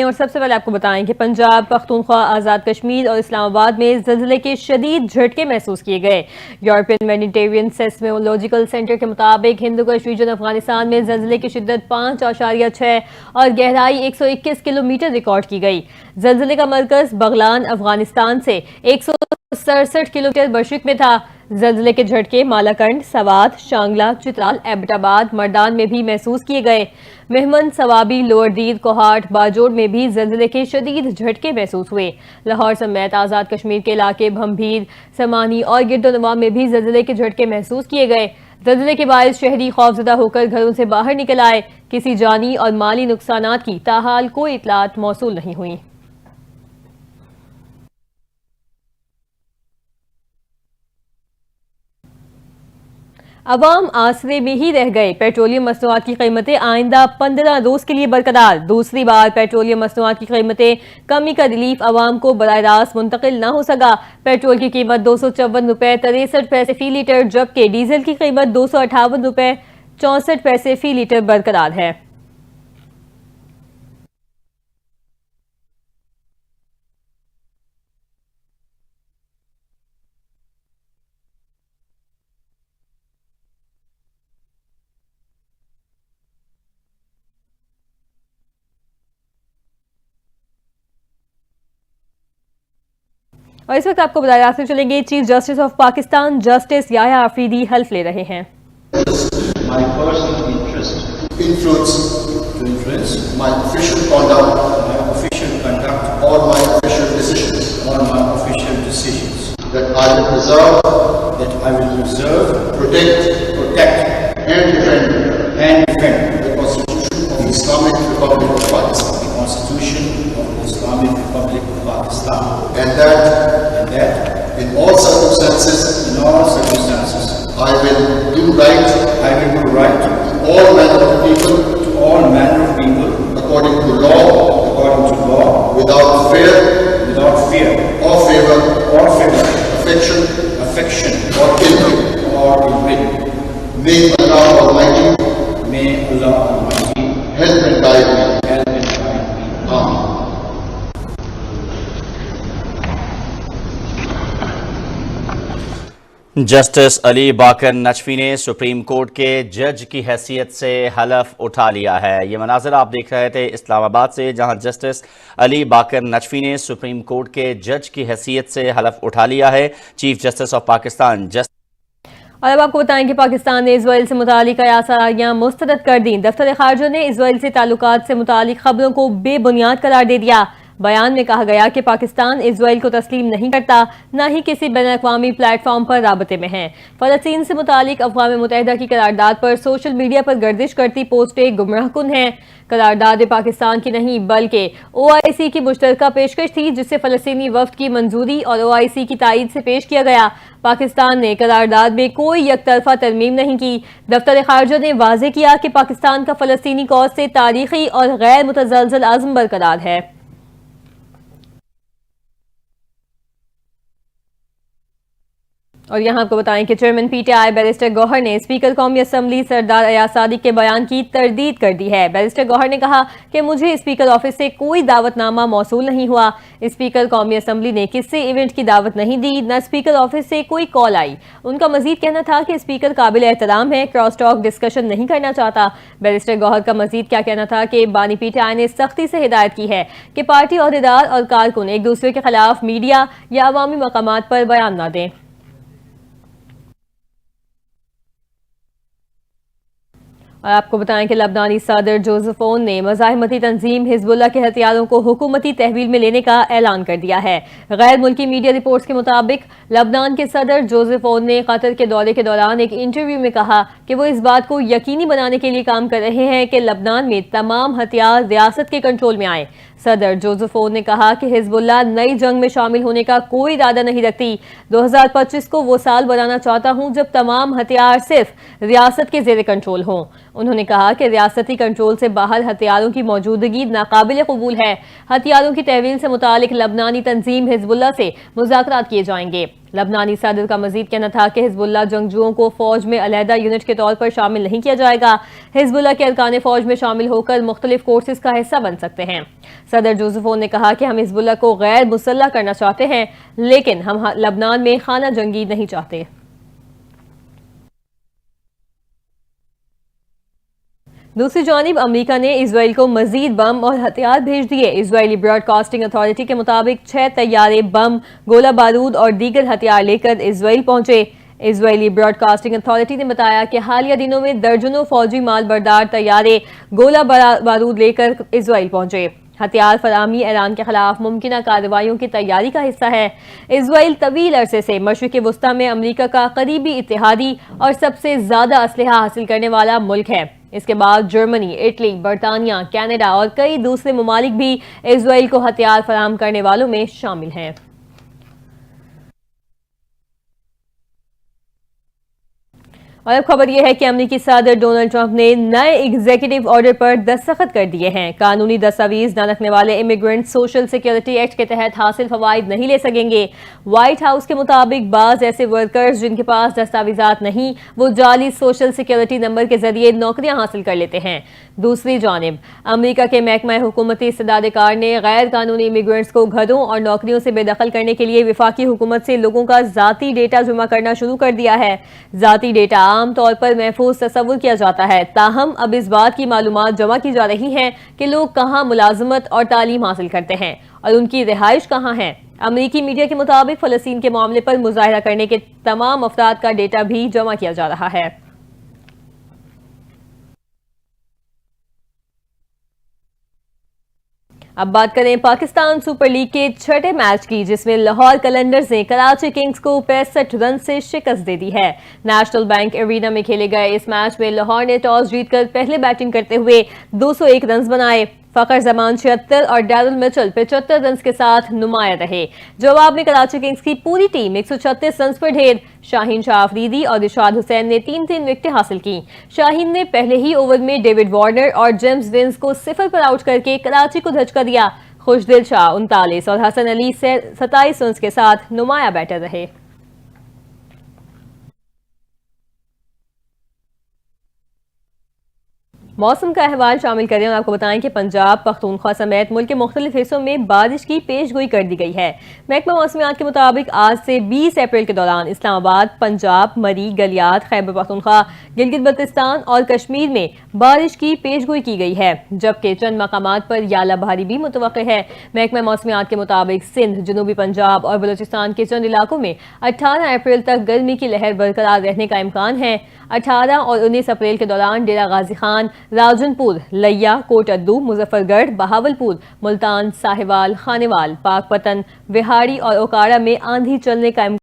اور سب سے پہلے آپ کو بتائیں کہ پنجاب، پختونخوا، آزاد کشمیر اور اسلام آباد میں زلزلے کے شدید جھٹکے محسوس کیے گئے۔ یورپین میڈیٹرینین سیسمولوجیکل سینٹر کے مطابق ہندوکش ریجن افغانستان میں زلزلے کی شدت 5.6 اور گہرائی 121 کلومیٹر ریکارڈ کی گئی۔ زلزلے کا مرکز بغلان افغانستان سے 167 کلومیٹر مشرق میں تھا۔ زلزلے کے جھٹکے مالاکنڈ، سوات، شانگلہ، چترال، ایبٹ آباد، مردان میں بھی محسوس کیے گئے۔ مہمند، سوابی، لوور دیر، کوہاٹ، باجوڑ میں بھی زلزلے کے شدید جھٹکے محسوس ہوئے۔ لاہور سمیت آزاد کشمیر کے علاقے بھمبیر، سمانی اور گردونواں میں بھی زلزلے کے جھٹکے محسوس کیے گئے۔ زلزلے کے باعث شہری خوفزدہ ہو کر گھروں سے باہر نکل آئے۔ کسی جانی اور مالی نقصانات کی تاحال کوئی اطلاعات موصول نہیں ہوئیں۔ عوام آسرے میں ہی رہ گئے، پیٹرولیم مصنوعات کی قیمتیں آئندہ 15 روز کے لیے برقرار۔ دوسری بار پیٹرولیم مصنوعات کی قیمتیں کمی کا ریلیف عوام کو براہ راست منتقل نہ ہو سکا۔ پیٹرول کی قیمت 254 روپے 63 پیسے فی لیٹر جبکہ ڈیزل کی قیمت 258 روپے 64 پیسے فی لیٹر برقرار ہے۔ اور اس وقت آپ کو بتایا سے چلیں گے chief justice of Pakistan justice Yahya Afridi حلف لے رہے ہیں۔ My personal interest to influence my official conduct or my official decisions that I will preserve, protect and defend the Constitution of the Islamic Republic of Pakistan. And that in all circumstances I will do right to all manner of people according to law without fear or favor affection or ill will. May Allah Almighty help and guide me. Amen. Justice Ali Baqir Najafi نے supreme court کے جج کی حیثیت سے حلف اٹھا لیا ہے۔ یہ مناظر آپ دیکھ رہے تھے اسلام آباد سے، جہاں جسٹس علی باقر نجفی نے سپریم کورٹ کے جج کی حیثیت سے حلف اٹھا لیا ہے۔ چیف جسٹس آف پاکستان اور اب آپ کو بتائیں کہ پاکستان نے اسرائیل سے متعلق آثاریاں مسترد کر دیں۔ دفتر خارجہ نے اسرائیل سے تعلقات سے متعلق خبروں کو بے بنیاد قرار دے دیا۔ بیان میں کہا گیا کہ پاکستان اسرائیل کو تسلیم نہیں کرتا، نہ ہی کسی بین الاقوامی پلیٹ فارم پر رابطے میں ہے۔ فلسطین سے متعلق اقوام متحدہ کی قرارداد پر سوشل میڈیا پر گردش کرتی پوسٹیں گمراہ کن ہیں۔ قرارداد پاکستان کی نہیں بلکہ OIC کی مشترکہ پیشکش تھی، جسے فلسطینی وفد کی منظوری اور OIC کی تائید سے پیش کیا گیا۔ پاکستان نے قرارداد میں کوئی یک طرفہ ترمیم نہیں کی۔ دفتر خارجہ نے واضح کیا کہ پاکستان کا فلسطینی کاز سے تاریخی اور غیر متزلزل عزم برقرار ہے۔ اور یہاں آپ کو بتائیں کہ چیئرمین PTI بیرسٹر گوہر نے اسپیکر قومی اسمبلی سردار ایاز صادق کے بیان کی تردید کر دی ہے۔ بیرسٹر گوہر نے کہا کہ مجھے اسپیکر آفس سے کوئی دعوت نامہ موصول نہیں ہوا۔ اسپیکر قومی اسمبلی نے کسی ایونٹ کی دعوت نہیں دی، نہ اسپیکر آفس سے کوئی کال آئی۔ ان کا مزید کہنا تھا کہ اسپیکر قابل احترام ہے، کراس ٹاک ڈسکشن نہیں کرنا چاہتا۔ بیرسٹر گوہر کا مزید کیا کہنا تھا کہ بانی PTI نے سختی سے ہدایت کی ہے کہ پارٹی عہدیدار اور کارکن ایک دوسرے کے خلاف میڈیا یا عوامی مقامات پر بیان نہ دیں۔ اور آپ کو بتائیں کہ لبنانی صدر جوزف اون نے مزاحمتی تنظیم حزب اللہ کے ہتھیاروں کو حکومتی تحویل میں لینے کا اعلان کر دیا ہے۔ غیر ملکی میڈیا رپورٹس کے مطابق لبنان کے صدر جوزف اون نے قطر کے دورے کے دوران ایک انٹرویو میں کہا کہ وہ اس بات کو یقینی بنانے کے لیے کام کر رہے ہیں کہ لبنان میں تمام ہتھیار ریاست کے کنٹرول میں آئیں۔ صدر جوزف اون نے کہا کہ حزب اللہ نئی جنگ میں شامل ہونے کا کوئی ارادہ نہیں رکھتی۔ 2025 کو وہ سال بنانا چاہتا ہوں جب تمام ہتھیار صرف ریاست کے زیر کنٹرول ہوں۔ انہوں نے کہا کہ ریاستی کنٹرول سے باہر ہتھیاروں کی موجودگی ناقابل قبول ہے۔ ہتھیاروں کی تحویل سے متعلق لبنانی تنظیم حزب اللہ سے مذاکرات کیے جائیں گے۔ لبنانی صدر کا مزید کہنا تھا کہ حزب اللہ جنگجوؤں کو فوج میں علیحدہ یونٹ کے طور پر شامل نہیں کیا جائے گا۔ حزب اللہ کے ارکان فوج میں شامل ہو کر مختلف کورسز کا حصہ بن سکتے ہیں۔ صدر جوزف اون نے کہا کہ ہم حزب اللہ کو غیر مسلح کرنا چاہتے ہیں، لیکن ہم لبنان میں خانہ جنگی نہیں چاہتے۔ دوسری جانب امریکہ نے اسرائیل کو مزید بم اور ہتھیار بھیج دیے۔ اسرائیلی براڈ کاسٹنگ اتھارٹی کے مطابق 6 طیارے بم، گولہ بارود اور دیگر ہتھیار لے کر اسرائیل پہنچے۔ اسرائیلی براڈ کاسٹنگ اتھارٹی نے بتایا کہ حالیہ دنوں میں درجنوں فوجی مال بردار طیارے گولہ بارود لے کر اسرائیل پہنچے۔ ہتھیار فراہمی ایران کے خلاف ممکنہ کارروائیوں کی تیاری کا حصہ ہے۔ اسرائیل طویل عرصے سے مشرق وسطی میں امریکہ کا قریبی اتحادی اور سب سے زیادہ اسلحہ حاصل کرنے والا ملک ہے۔ اس کے بعد جرمنی، اٹلی، برطانیہ، کینیڈا اور کئی دوسرے ممالک بھی اسرائیل کو ہتھیار فراہم کرنے والوں میں شامل ہیں۔ اور اب خبر یہ ہے کہ امریکی صدر ڈونلڈ ٹرمپ نے نئے ایگزیکٹو آرڈر پر دستخط کر دیے ہیں۔ قانونی دستاویز نہ رکھنے والے امیگرنٹ سوشل سیکیورٹی ایکٹ کے تحت حاصل فوائد نہیں لے سکیں گے۔ وائٹ ہاؤس کے مطابق بعض ایسے ورکرز جن کے پاس دستاویزات نہیں، وہ جعلی سوشل سیکیورٹی نمبر کے ذریعے نوکریاں حاصل کر لیتے ہیں۔ دوسری جانب امریکہ کے محکمہ حکومتی استداد کار نے غیر قانونی امیگرنٹس کو گھروں اور نوکریوں سے بے دخل کرنے کے لیے وفاقی حکومت سے لوگوں کا ذاتی ڈیٹا جمع کرنا شروع کر دیا ہے۔ ذاتی ڈیٹا عام طور پر محفوظ تصور کیا جاتا ہے، تاہم اب اس بات کی معلومات جمع کی جا رہی ہیں کہ لوگ کہاں ملازمت اور تعلیم حاصل کرتے ہیں اور ان کی رہائش کہاں ہے۔ امریکی میڈیا کے مطابق فلسطین کے معاملے پر مظاہرہ کرنے کے تمام افراد کا ڈیٹا بھی جمع کیا جا رہا ہے۔ اب بات کریں پاکستان سپر لیگ کے چھٹے میچ کی، جس میں لاہور قلندرز نے کراچی کنگز کو 65 رن سے شکست دے دی ہے۔ نیشنل بینک ایرینا میں کھیلے گئے اس میچ میں لاہور نے ٹاس جیت کر پہلے بیٹنگ کرتے ہوئے 201 رنز بنائے۔ فخر زمان 76 اور ڈیرل مچل 75 رنز کے ساتھ نمایاں رہے۔ جواب میں کراچی کنگز کی پوری ٹیم 136 رنز پر ڈھیر۔ شاہین شاہ آفریدی اور رشاد حسین نے 3 وکٹیں حاصل کی۔ شاہین نے پہلے ہی اوور میں ڈیوڈ وارنر اور جیمز ونز کو 0 پر آؤٹ کر کے کراچی کو دھچکا دیا۔ خوشدل شاہ 39 اور حسن علی 27 رنز کے ساتھ نمایاں بیٹر رہے۔ موسم کا احوال شامل کریں اور آپ کو بتائیں کہ پنجاب، پختونخوا سمیت ملک کے مختلف حصوں میں بارش کی پیش گوئی کر دی گئی ہے۔ محکمہ موسمیات کے مطابق آج سے 20 اپریل کے دوران اسلام آباد، پنجاب، مری، گلیات، خیبر پختونخوا، گلگت بلتستان اور کشمیر میں بارش کی پیش گوئی کی گئی ہے، جبکہ چند مقامات پر یالہ بھاری بھی متوقع ہے۔ محکمہ موسمیات کے مطابق سندھ، جنوبی پنجاب اور بلوچستان کے چند علاقوں میں 18 اپریل تک گرمی کی لہر برقرار رہنے کا امکان ہے۔ 18 اور 19 اپریل کے دوران ڈیرہ غازی خان، راجن پور، لیا، کوٹ ادو، مظفر گڑھ، بہاولپور، ملتان، ساہیوال، خانیوال، پاک پتن، وہاڑی اور اوکاڑا میں آندھی چلنے کا امکان